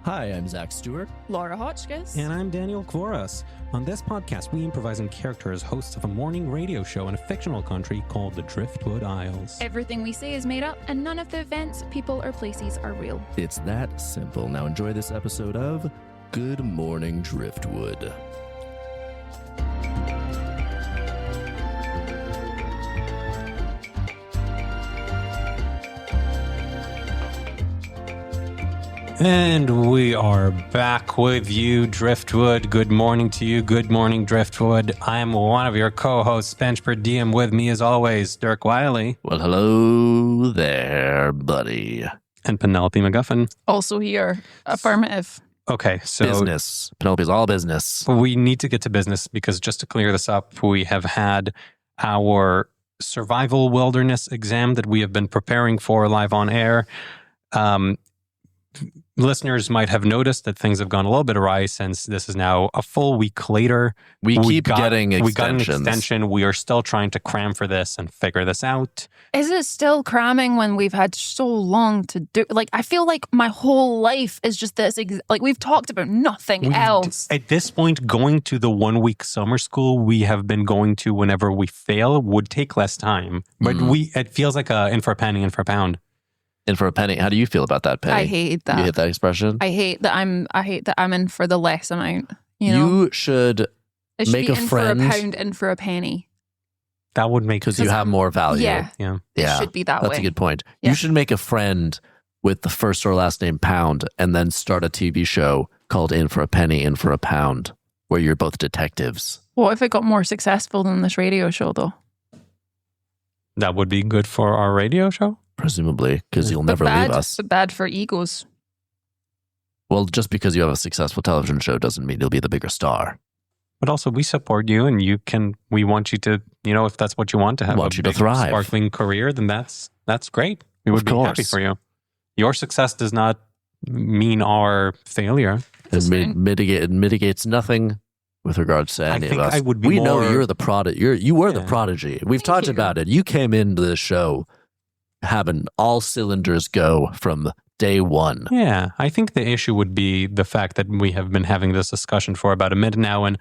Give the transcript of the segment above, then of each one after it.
Hi, I'm Zach Stewart. Laura Hotchkiss. And I'm Daniel Kvoras. On this podcast, we improvise in character as hosts of a morning radio show in a fictional country called the Driftwood Isles. Everything we say is made up, and none of the events, people, or places are real. It's that simple. Now enjoy this episode of Good Morning Driftwood. And we are back with you, Driftwood. Good morning to you. Good morning, Driftwood. I am one of your co-hosts, Bench PerDiem. With me, as always, Dirk Wiley. Well, hello there, buddy. And Penelope MacGuffin. Also here. Affirmative. Okay, so... Business. Penelope's all business. We need to get to business because just to clear this up, we have had our survival wilderness exam that we have been preparing for live on air. Listeners might have noticed that things have gone a little bit awry since this is now a full week later. We keep getting extensions. We got an extension. We are still trying to cram for this and figure this out. Is it still cramming when we've had so long to do? Like, I feel like my whole life is just this. Like, we've talked about nothing else. At this point, going to the 1 week summer school we have been going to whenever we fail would take less time. But it feels like a in for a penny, in for a pound. In for a penny. How do you feel about that, penny? I hate that. You hate that expression? I hate that I'm in for the less amount. You should it should make be a friend. In for a pound, in for a penny. That would make because you have more value. Yeah. It should be that way. That's a good point. Yeah. You should make a friend with the first or last name Pound and then start a TV show called In for a Penny, In for a Pound, where you're both detectives. What if it got more successful than this radio show, though? That would be good for our radio show? Presumably, because you'll never leave us. But bad for egos. Well, just because you have a successful television show doesn't mean you'll be the bigger star. But also, we support you, and we want you to, if that's what you want to have, want you to thrive, sparkling career, then that's great. We would be happy for you. Your success does not mean our failure. It mitigates nothing with regards to any of us. We know you're the prodigy. You were the prodigy. We've talked about it. You came into the show having all cylinders go from day one. Yeah, I think the issue would be the fact that we have been having this discussion for about a minute now, and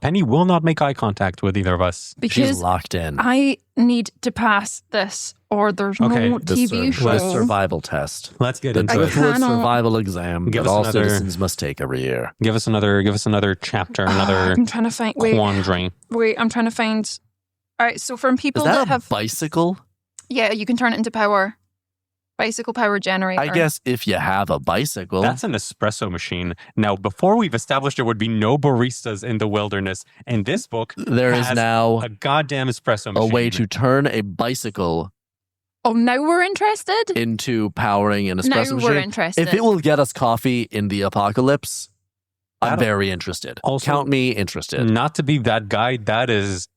Penny will not make eye contact with either of us. Because she's locked in. I need to pass this, or there's no TV show. The survival test. Let's get into the it. Driftwood survival exam that all citizens must take every year. Give us another chapter, another I'm trying to find, quandary. I'm trying to find. All right, so from people that have bicycle. Yeah, you can turn it into power. Bicycle power generator. I guess if you have a bicycle. That's an espresso machine. Now, before we've established there would be no baristas in the wilderness, in this book, there is now a goddamn espresso machine. A way to turn a bicycle. Oh, now we're interested? Into powering an espresso machine. Now we're interested. If it will get us coffee in the apocalypse, I'm very interested. Also, count me interested. Not to be that guy, that is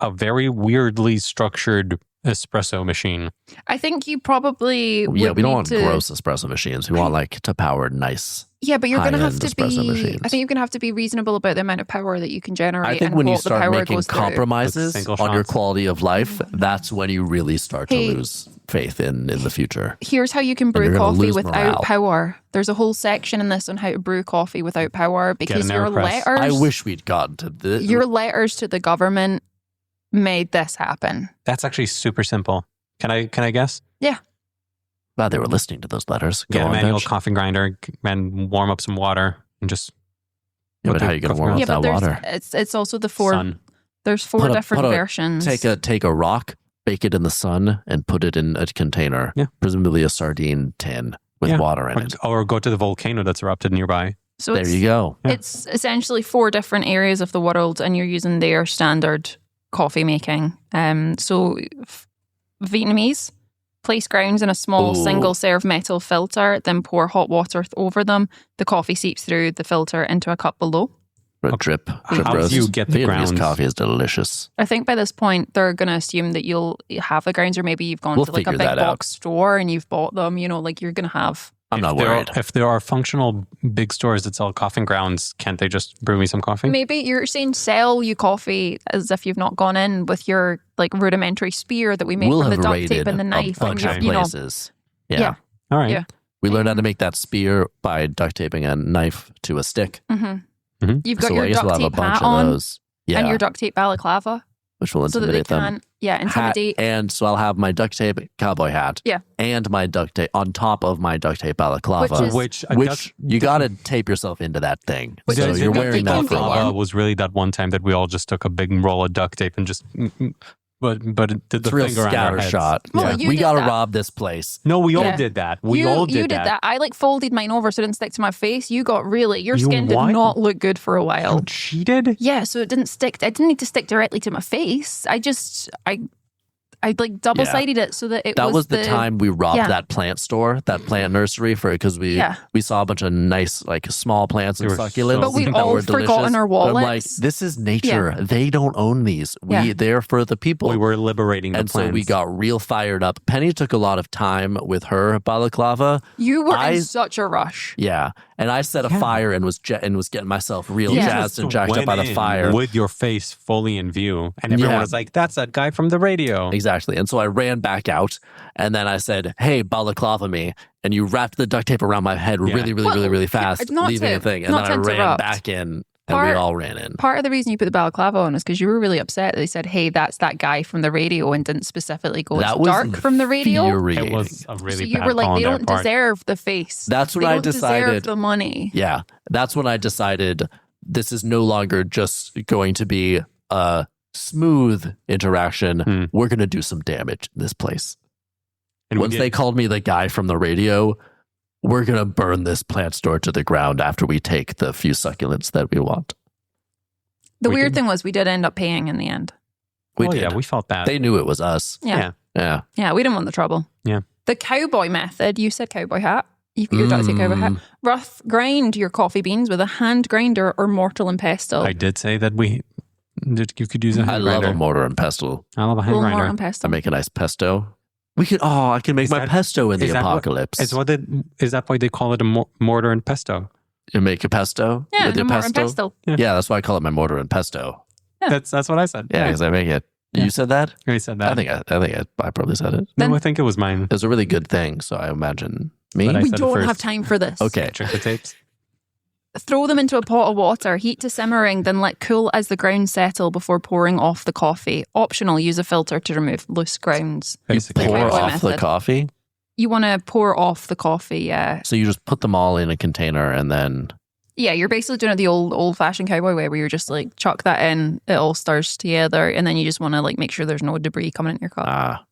a very weirdly structured espresso machine. I think you probably we don't want gross espresso machines. We want to power nice. Yeah, but you're going to have to be. Machines. I think you're going to have to be reasonable about the amount of power that you can generate. I think when you start making compromises on your quality of life, that's when you really start to lose faith in the future. Here's how you can brew coffee without power. There's a whole section in this on how to brew coffee without power because your letters. I wish we'd gotten to this. Your letters to the government made this happen. That's actually super simple. Can I guess? Yeah. Well, they were listening to those letters. Get a manual coffee grinder and warm up some water and just. Yeah, but how are you going to warm up that water? It's also the four. Sun. There's four different versions. Take a rock, bake it in the sun, and put it in a container. Yeah. Presumably a sardine tin with water in it. Or go to the volcano that's erupted nearby. So there you go. Yeah. It's essentially 4 different areas of the world, and you're using their standard coffee making. So Vietnamese, place grounds in a small single serve metal filter, then pour hot water over them. The coffee seeps through the filter into a cup below. Drip How roast. do you get the grounds? Coffee is delicious. I think by this point they're going to assume that you'll have the grounds, or maybe you've gone to a big box store and you've bought them. You're going to have. I'm not worried. If there are functional big stores that sell coffee grounds, can't they just brew me some coffee? Maybe you're saying sell you coffee as if you've not gone in with your rudimentary spear that we make from the duct tape and the knife. A bunch of places. Yeah. All right. Yeah. We learned how to make that spear by duct taping a knife to a stick. You've got your duct tape hat on and your duct tape balaclava. Which will intimidate them. Intimidate. And so I'll have my duct tape cowboy hat. Yeah. And my duct tape on top of my duct tape balaclava. Which you got to tape yourself into that thing. So you're wearing that for a while. Was really that one time that we all just took a big roll of duct tape and just... But it did the finger on our heads. Shot. Well, we got to rob this place. No, we all did that. You did that. I folded mine over so it didn't stick to my face. Your skin did not look good for a while. You cheated? Yeah, so it didn't stick. I didn't need to stick directly to my face. I double-sided it so that it was That was the time we robbed that plant store, that plant nursery because we saw a bunch of nice small plants and succulents. But we'd all forgotten our wallets. I'm like, this is nature. Yeah. They don't own these. They're for the people. We were liberating the plants. And so we got real fired up. Penny took a lot of time with her balaclava. You were in such a rush. Yeah. And I set a fire and was getting myself real jazzed and jacked up by the fire. With your face fully in view. And everyone was like, that's that guy from the radio. Exactly. And so I ran back out and then I said, hey, balaclava me. And you wrapped the duct tape around my head really fast, leaving a thing. And then I ran back in and we all ran in. Part of the reason you put the balaclava on is because you were really upset. They said, hey, that's that guy from the radio and didn't specifically go, it's Dark from the radio. It was a really so you were like, they don't deserve the face. That's when I decided. They don't deserve the money. Yeah. That's when I decided this is no longer just going to be a smooth interaction. We're going to do some damage in this place. And once they called me the guy from the radio, we're going to burn this plant store to the ground after we take the few succulents that we want. The weird thing was we did end up paying in the end. We did. Yeah, we felt bad. They knew it was us. Yeah. Yeah, we didn't want the trouble. Yeah. The cowboy method, you said cowboy hat. You've got your duct tape cowboy hat. Rough grind your coffee beans with a hand grinder or mortar and pestle. I did say that you could use a hand grinder. I love a mortar and pestle. I love a hand grinder. Mortar and pestle. I make a nice pesto. I can make my pesto in the apocalypse. Is that why they call it a mortar and pesto? You make a pesto with your mortar pesto? And pestle. Yeah, that's why I call it my mortar and pesto. Yeah. That's what I said. Yeah, because I make it. Yeah. You said that? You said that. I think I probably said it. No, I think it was mine. It was a really good thing, so I imagine me. We don't have time for this. Okay. Check the tapes. Throw them into a pot of water, heat to simmering, then let cool as the grounds settle before pouring off the coffee. Optional, use a filter to remove loose grounds. Basically, pour off the coffee? You want to pour off the coffee, yeah. So you just put them all in a container and then... Yeah, you're basically doing it the old-fashioned cowboy way where you're just chuck that in, it all stirs together, and then you just want to make sure there's no debris coming in your cup.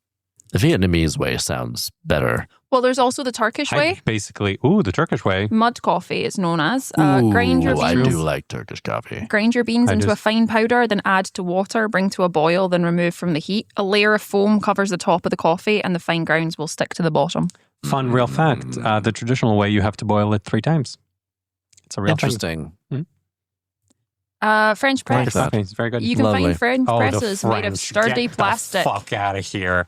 The Vietnamese way sounds better. Well, there's also the Turkish way. Basically, the Turkish way. Mud coffee is known as. Grind your beans. I do like Turkish coffee. Grind your beans into a fine powder, then add to water, bring to a boil, then remove from the heat. A layer of foam covers the top of the coffee, and the fine grounds will stick to the bottom. Fun real fact, the traditional way, you have to boil it 3 times. It's a real Interesting. thing. French press. It's very good. You can find French presses made of sturdy plastic. Get the fuck out of here.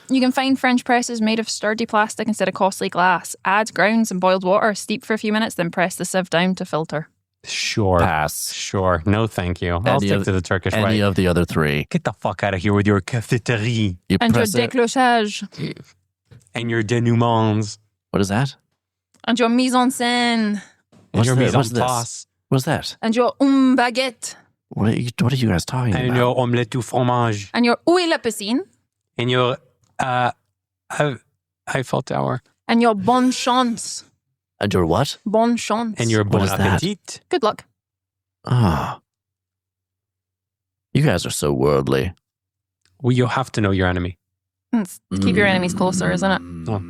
You can find French presses made of sturdy plastic instead of costly glass. Add grounds and boiled water, steep for a few minutes, then press the sieve down to filter. Sure. Pass. Sure. No, thank you. I'll stick to the Turkish way. Any of the other 3. Get the fuck out of here with your cafeterie. And your déclochage. And your denouements. What is that? And your mise en scène. And your mise en place. What's that? And your baguette. What are you guys talking about? And your omelette au fromage. And your où est la piscine. And your Eiffel Tower. And your bonne chance. And your what? Bonne chance. And your bon appetit. Good luck. You guys are so worldly. Well, you have to know your enemy. It's keep your enemies closer, isn't it? Oh.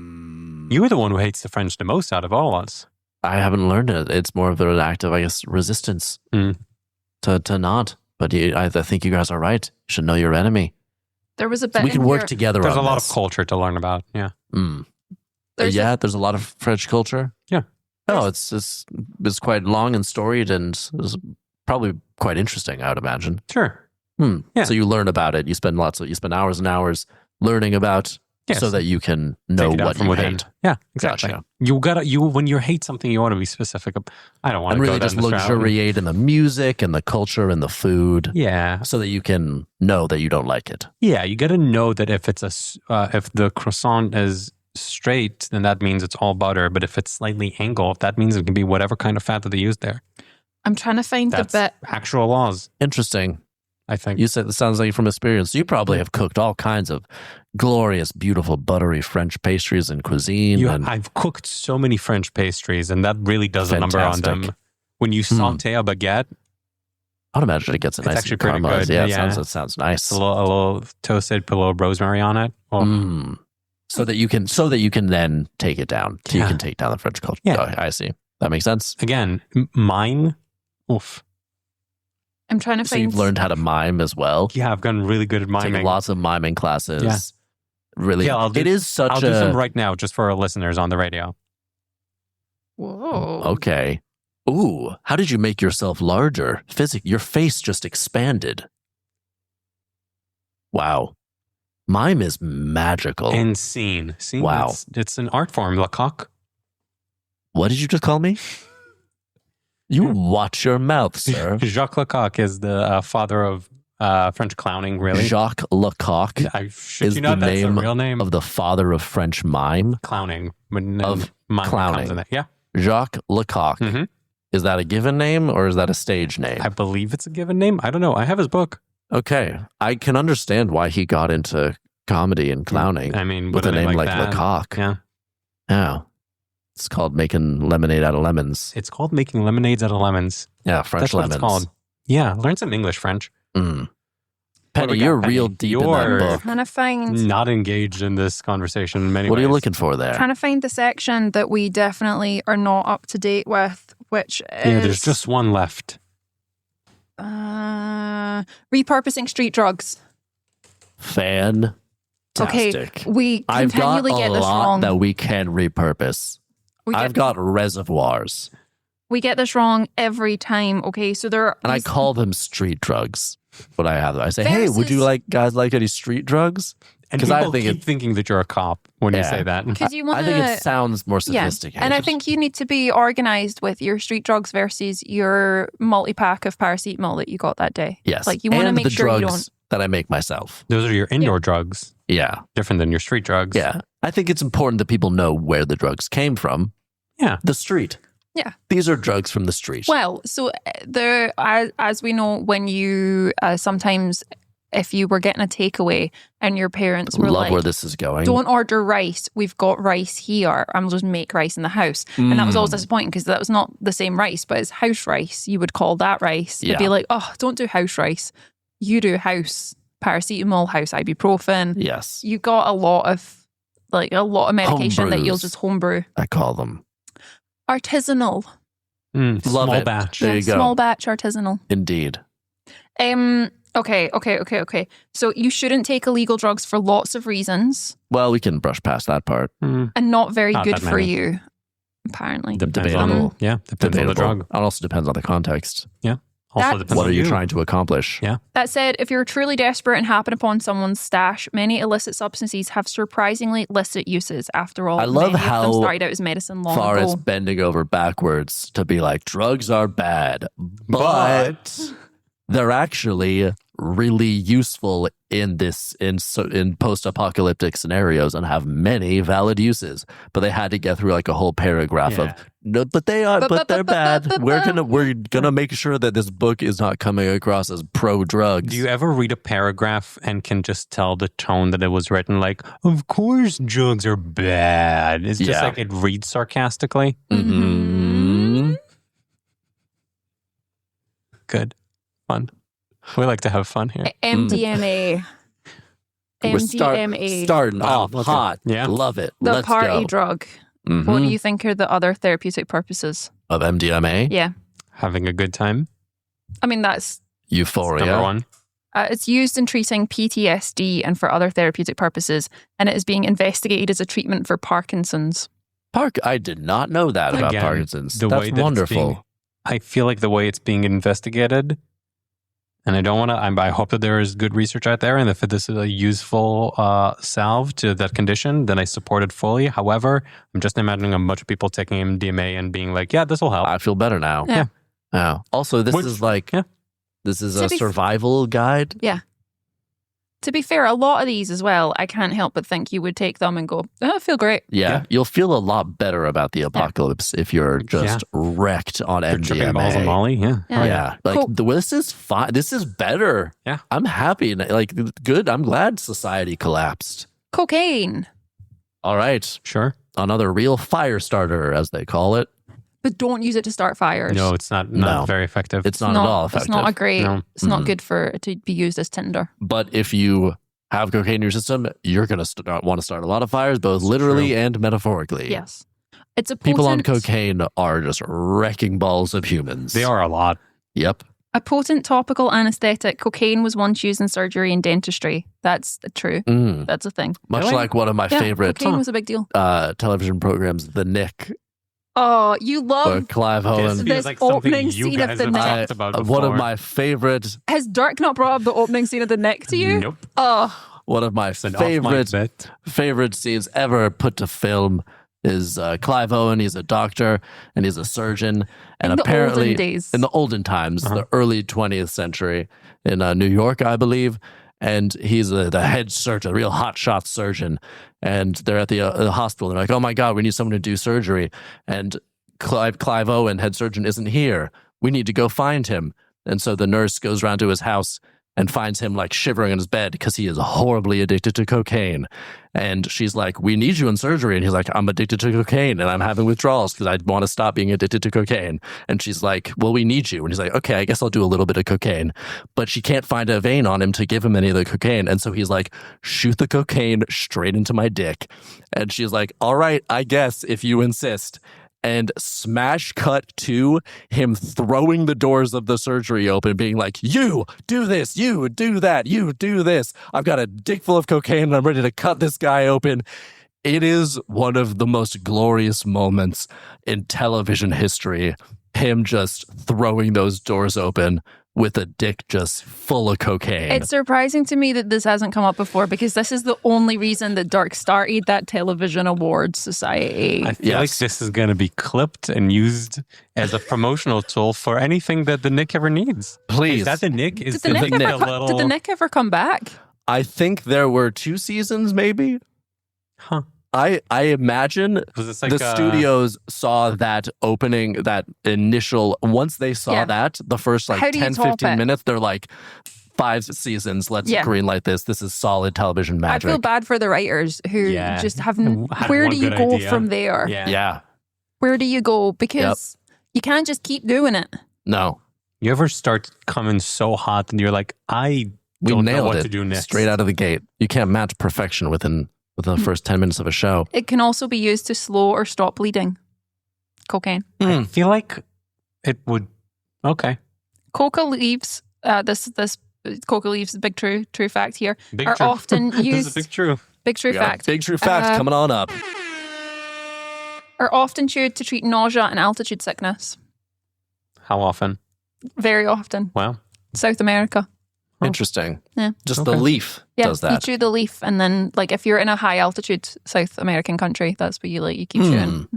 You're the one who hates the French the most out of all us. I haven't learned it. It's more of an act of, I guess, resistance to not. But I think you guys are right. You should know your enemy. There was a bit. We can work together. There's a lot of culture to learn about. Yeah. There's a lot of French culture. Yeah. No, it's quite long and storied, and it's probably quite interesting, I would imagine. Sure. Yeah. So you learn about it. You spend hours and hours learning about, so that you can know what you hate. Yeah, exactly. Gotcha. When you hate something, you want to be specific. I don't want to really just luxuriate in the music and the culture and the food. Yeah, so that you can know that you don't like it. Yeah, you got to know that if it's if the croissant is straight, then that means it's all butter. But if it's slightly angled, that means it can be whatever kind of fat that they use there. I'm trying to find the bit. Actual laws. Interesting. I think. You said this sounds like from experience. You probably have cooked all kinds of glorious, beautiful, buttery French pastries and cuisine. I've cooked so many French pastries, and that really does a number on them. When you saute a baguette, I'd imagine it gets a nice and caramelized. Yeah, it sounds nice. A little toasted, put a little rosemary on it. Oh. So that you can then take it down. So you can take down the French culture. Yeah. Oh, I see. That makes sense. Again, mime. Oof. I'm trying to find. So you've learned how to mime as well. Yeah, I've gotten really good at miming. Taking lots of miming classes. Yeah. Really, I'll do some right now, just for our listeners on the radio. Whoa. Okay. Ooh, how did you make yourself larger? Your face just expanded. Wow. Mime is magical. And scene. Wow. It's an art form, Lecoq. What did you just call me? You watch your mouth, sir. Jacques Lecoq is the father of French clowning, really. Jacques Lecoq is the name of the father of French mime. Clowning. Of clowning. Yeah. Jacques Lecoq. Mm-hmm. Is that a given name or is that a stage name? I believe it's a given name. I don't know. I have his book. Okay. I can understand why he got into comedy and clowning. I mean, with a name like Lecoq. Yeah. Yeah. It's called making lemonade out of lemons. It's called making lemonades out of lemons. Yeah, French lemons. That's what it's called. Yeah, learn some English, French. Penny, you're real deep in that book. Trying to find. Not engaged in this conversation in many ways. What are you looking for there? Trying to find the section that we definitely are not up to date with, which is. Yeah, there's just one left. Repurposing street drugs. Fantastic. Okay, we continually get this wrong. I've got a lot that we can repurpose. I've got reservoirs. We get this wrong every time. Okay, so there are. And I call them street drugs. But I say, hey, would you guys like any street drugs? And people keep thinking that you're a cop when you say that. Because you want I think it sounds more sophisticated. Yeah. And I think you need to be organized with your street drugs versus your multi-pack of paracetamol that you got that day. Yes. Like you want to make sure you don't. That I make myself. Those are your indoor drugs. Yeah. Different than your street drugs. Yeah. I think it's important that people know where the drugs came from. Yeah. The street. Yeah. These are drugs from the street. Well, so as we know, when you sometimes, if you were getting a takeaway and your parents were Love where this is going. Don't order rice. We've got rice here. I'm just make rice in the house. And that was always disappointing because that was not the same rice, but it's house rice. You would call that rice. It'd be like, oh, don't do house rice. You do house paracetamol, house ibuprofen. Yes. You got a lot of medication that you'll just homebrew. I call them. Artisanal. Small batch. There you go. Small batch artisanal. Indeed. Okay. So you shouldn't take illegal drugs for lots of reasons. Well, we can brush past that part. And not very good for you, apparently. Debatable. Yeah, depends on the drug. It also depends on the context. Yeah. Also depends what on are you trying to accomplish? Yeah. That said, if you're truly desperate and happen upon someone's stash, many illicit substances have surprisingly licit uses. After all, I love many how of them started out as medicine long far ago. it's bending over backwards to be like drugs are bad, but they're actually really useful in post-apocalyptic scenarios and have many valid uses. But they had to get through like a whole paragraph of no, but they're bad. We're gonna make sure that this book is not coming across as pro-drugs. Do you ever read a paragraph and can just tell the tone that it was written? Like, of course, drugs are bad. It's just like it reads sarcastically. Mm-hmm. Good, fun. We like to have fun here. MDMA. We're starting off hot. Yeah. Love it. The Let's party go. drug. Mm-hmm. What do you think are the other therapeutic purposes? Of MDMA? Yeah. Having a good time. I mean, that's... Euphoria. Number one. It's used in treating PTSD and for other therapeutic purposes, and it is being investigated as a treatment for Parkinson's. I did not know that about Parkinson's. That's wonderful. I feel like the way it's being investigated... And I don't want to, I hope that there is good research out there. And if this is a useful salve to that condition, then I support it fully. However, I'm just imagining a bunch of people taking MDMA and being like, yeah, this will help. I feel better now. Yeah. Also, this is a survival guide. Yeah. To be fair, a lot of these as well, I can't help but think you would take them and go, I feel great. Yeah, you'll feel a lot better about the apocalypse if you're just wrecked on MDMA. Balls of Molly, Yeah. Like, cool. This is fine. This is better. Yeah. I'm happy. Like, good. I'm glad society collapsed. Cocaine. All right. Sure. Another real fire starter, as they call it. But don't use it to start fires. No, it's not very effective. It's not at all effective. It's not a great, it's not good to be used as tinder. But if you have cocaine in your system, you're going to want to start a lot of fires, both literally and metaphorically. Yes. It's a People on cocaine are just wrecking balls of humans. They are a lot. Yep. A potent topical anesthetic. Cocaine was once used in surgery and dentistry. That's true. That's a thing. Much like one of my favorite cocaine was a big deal. Television programs, The Knick. Oh, you love Clive Owen. This like opening scene of The Knick. One of my favorite. Has Dirk not brought up the opening scene of The Knick to you? Nope. Oh, one of my favorite scenes ever put to film is Clive Owen. He's a doctor and he's a surgeon. And apparently, in the olden times, the early 20th century in New York, I believe. And he's the head surgeon, a real hotshot surgeon. And they're at the hospital. They're like, oh my God, we need someone to do surgery. And Clive Owen, head surgeon, isn't here. We need to go find him. And so the nurse goes around to his house and finds him like shivering in his bed because he is horribly addicted to cocaine. And she's like, we need you in surgery. And he's like, I'm addicted to cocaine and I'm having withdrawals because I want to stop being addicted to cocaine. And she's like, well, we need you. And he's like, okay, I guess I'll do a little bit of cocaine. But she can't find a vein on him to give him any of the cocaine. And so he's like, shoot the cocaine straight into my dick. And she's like, all right, I guess if you insist. And smash cut to him throwing the doors of the surgery open, being like, you do this, you do that, you do this. I've got a dick full of cocaine and I'm ready to cut this guy open. It is one of the most glorious moments in television history. Him just throwing those doors open with a dick just full of cocaine. It's surprising to me that this hasn't come up before because this is the only reason that Dirk started that television awards society. I feel like this is going to be clipped and used as a promotional tool for anything that the Knick ever needs. Please. Is that the Knick? Did the Knick ever come back? I think there were 2 seasons, maybe. Huh. I imagine the studios saw that opening, that initial, once they saw that, the first 10, 15 minutes, they're like, 5 seasons, let's greenlight this. This is solid television magic. I feel bad for the writers who just haven't, where do you go from there? Yeah. Where do you go? Because you can't just keep doing it. No. You ever start coming so hot and you're like, I don't know what to do next. Straight out of the gate. You can't match perfection within the first 10 minutes of a show. It can also be used to slow or stop bleeding. Cocaine. I feel like it would. Okay. Coca leaves. This coca leaves. Big true fact here. Big true. Often used. This is a big true. Big true fact. Big true fact coming on up. Are often chewed to treat nausea and altitude sickness. How often? Very often. Wow. South America. Interesting. Yeah. Just the leaf does that. You chew the leaf, and then if you're in a high altitude South American country, that's what you keep chewing.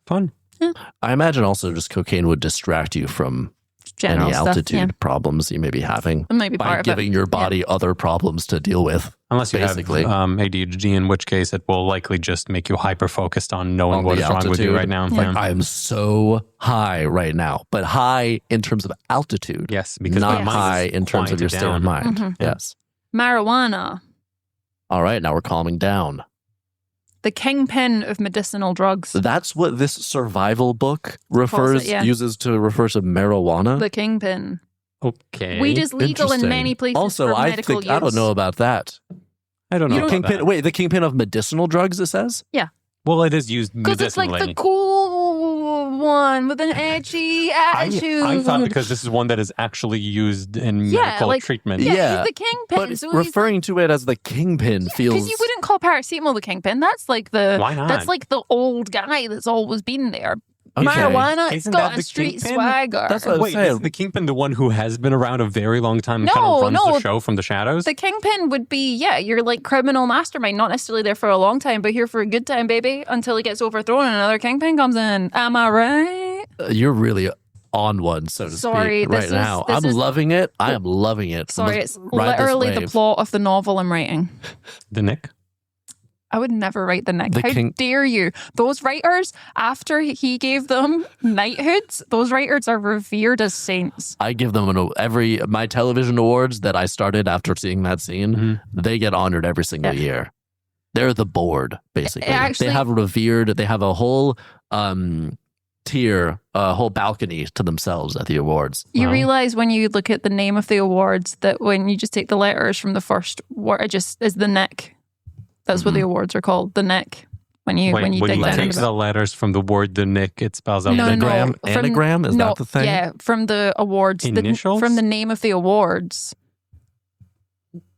Fun. Yeah. I imagine also just cocaine would distract you from general any altitude stuff, problems you may be having. It might be by giving your body other problems to deal with. Unless you have ADHD, in which case it will likely just make you hyper-focused on knowing what is wrong with you right now. Yeah. I am so high right now, but high in terms of altitude. Yes, because not high in terms of your state of mind. Mm-hmm. Yes. Marijuana. All right, now we're calming down. The kingpin of medicinal drugs. That's what this survival book uses to refer to marijuana. The kingpin. Okay. Weed is legal in many places also, for medical use. I don't know about that. I don't know. The kingpin of medicinal drugs, it says? Yeah. Well, it is used medicinally. Because it's like the cool one with an edgy attitude. I thought because this is one that is actually used in medical treatment. Yeah, he's the kingpin. But so referring to it as the kingpin feels... Because you wouldn't call paracetamol the kingpin. That's like the... Why not? That's like the old guy that's always been there. Okay. Marijuana, it's Isn't got that a the street kingpin? swagger. That's what I was saying. Is the kingpin the one who has been around a very long time and kind of runs the show from the shadows? The kingpin would be, you're like criminal mastermind, not necessarily there for a long time, but here for a good time, baby, until he gets overthrown and another kingpin comes in. Am I right? You're really on one, so to speak, right now. I'm loving it. I am loving it. Sorry, it's literally the plot of the novel I'm writing. The Knick? I would never write the Knick. How dare you? Those writers, after he gave them knighthoods, those writers are revered as saints. I give them my television awards that I started after seeing that scene. They get honored every single year. They're the board, basically. Actually, they have a whole tier, a whole balcony to themselves at the awards. You realize when you look at the name of the awards that when you just take the letters from the first word, it just is the Knick. That's what the awards are called, the Knick. When you take the letters from the word the Knick, it spells out anagram. Anagram, is that the thing? Yeah, from the awards, from the name of the awards.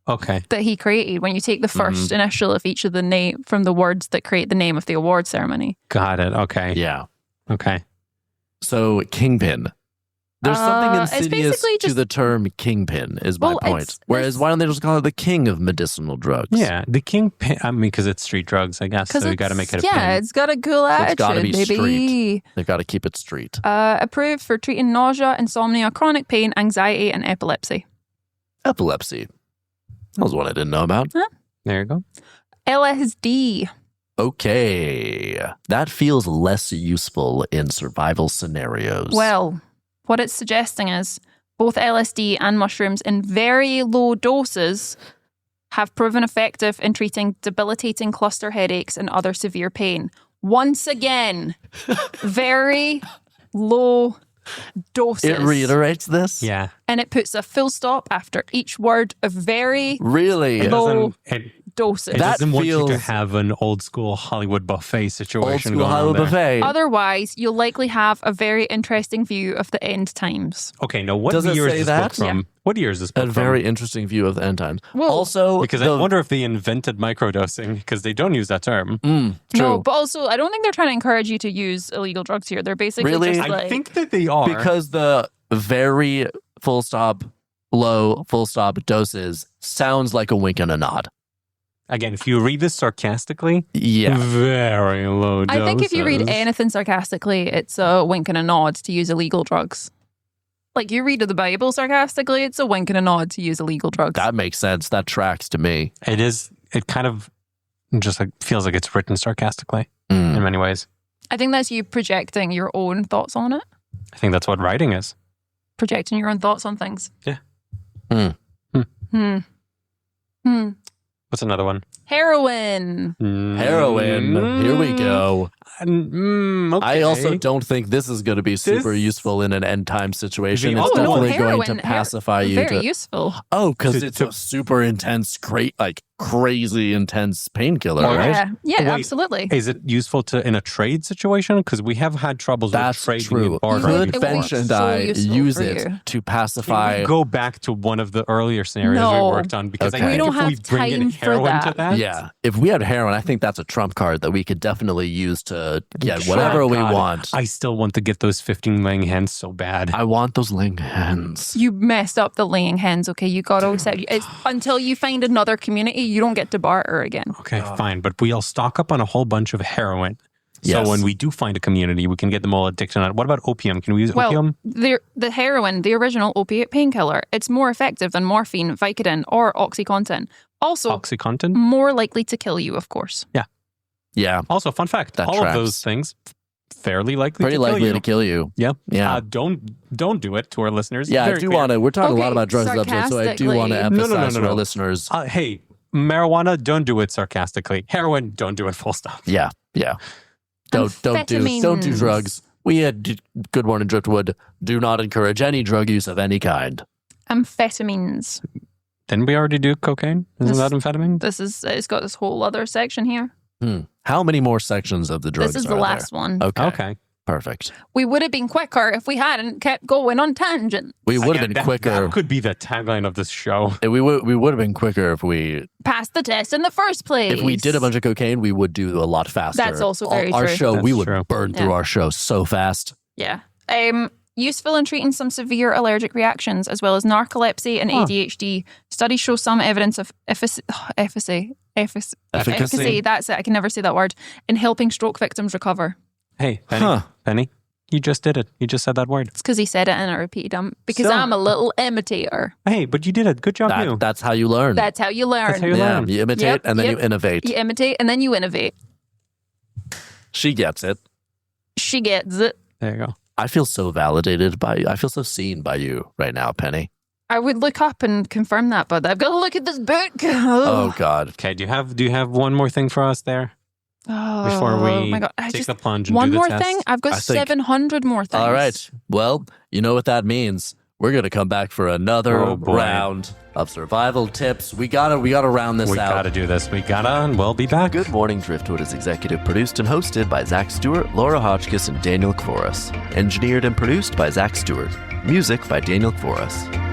Okay. That he created. When you take the first initial of each of the name from the words that create the name of the award ceremony. Got it. Okay. Yeah. Okay. So Kingpin. There's something insidious to the term kingpin, is my point. Whereas, why don't they just call it the king of medicinal drugs? Yeah, the kingpin. I mean, because it's street drugs, I guess. So you got to make it a pin. Yeah, it's got a cool attitude. It's got to be street. They've got to keep it street. Approved for treating nausea, insomnia, chronic pain, anxiety, and epilepsy. Epilepsy. That was one I didn't know about. Huh? There you go. LSD. Okay. That feels less useful in survival scenarios. Well, what it's suggesting is both LSD and mushrooms in very low doses have proven effective in treating debilitating cluster headaches and other severe pain. Once again, very low doses. It reiterates this? Yeah. And it puts a full stop after each word of very low doses. It doesn't want you to have an old school Hollywood buffet situation going on there. Otherwise, you'll likely have a very interesting view of the end times. Okay, now what year is this book from? Yeah. What year is this book from? A very interesting view of the end times. Well, also, because I wonder if they invented microdosing, because they don't use that term. True. No, but also, I don't think they're trying to encourage you to use illegal drugs here. They're basically just like... I think that they are. Because the very full stop, low full stop doses sounds like a wink and a nod. Again, if you read this sarcastically, very low doses. I think if you read anything sarcastically, it's a wink and a nod to use illegal drugs. Like you read the Bible sarcastically, it's a wink and a nod to use illegal drugs. That makes sense. That tracks to me. It is. It kind of just feels like it's written sarcastically in many ways. I think that's you projecting your own thoughts on it. I think that's what writing is. Projecting your own thoughts on things. Yeah. What's another one? Heroin. Heroin. Here we go. Okay. I also don't think this is going to be super useful in an end time situation. It's definitely going to pacify you. Very useful. Oh, because it's a super intense, crazy intense painkiller, right? Yeah, absolutely. Is it useful in a trade situation? Because we have had troubles with trading and bartering. Could Bench and I use it to pacify? Can we go back to one of the earlier scenarios we worked on? Because I think if we bring in heroin to that. Yeah, if we had heroin, I think that's a trump card that we could definitely use to get whatever we want. I still want to get those 15 laying hens so bad. I want those laying hens. You messed up the laying hens, okay? You got to accept it. Until you find another community, you don't get to barter again. Okay, fine. But we'll stock up on a whole bunch of heroin. So when we do find a community, we can get them all addicted on it. What about opium? Can we use opium? The heroin, the original opiate painkiller, it's more effective than morphine, Vicodin, or OxyContin. Also, more likely to kill you, of course. Yeah. Also, fun fact, all of those things fairly likely to kill you. Yeah. Don't do it to our listeners. Yeah, I do want to. We're talking a lot about drugs this episode, so I do want to emphasize to our listeners. Hey, marijuana, don't do it sarcastically. Heroin, don't do it full stop. Yeah. Don't do drugs. We at Good Morning Driftwood do not encourage any drug use of any kind. Amphetamines. Didn't we already do cocaine? Isn't that amphetamine? It's got this whole other section here. How many more sections of the drugs This is the last one. Okay. Perfect. We would have been quicker if we hadn't kept going on tangents. We would have been quicker. That could be the tagline of this show. We would have been quicker if we passed the test in the first place. If we did a bunch of cocaine, we would do a lot faster. That's also very true. Our show, we would burn through our show so fast. Yeah. Useful in treating some severe allergic reactions, as well as narcolepsy and ADHD. Studies show some evidence of efficacy. That's it. I can never say that word. In helping stroke victims recover. Hey, Penny. You just did it. You just said that word. It's because he said it and I repeated him. Because I'm a little imitator. Hey, but you did it. Good job, you. That's how you learn. That's how you learn. You imitate and then you innovate. You imitate and then you innovate. She gets it. She gets it. There you go. I feel so validated by you. I feel so seen by you right now, Penny. I would look up and confirm that, but I've got to look at this book. Oh, God. Okay, do you have one more thing for us there? Before we take the plunge and one do the more test? thing? I've got 700 more things. All right. Well, you know what that means. We're going to come back for another round of survival tips. We gotta round this out. We gotta do this. And we'll be back. Good Morning Driftwood is executive produced and hosted by Zach Stewart, Laura Hotchkiss, and Daniel Kvoras. Engineered and produced by Zach Stewart. Music by Daniel Kvoras.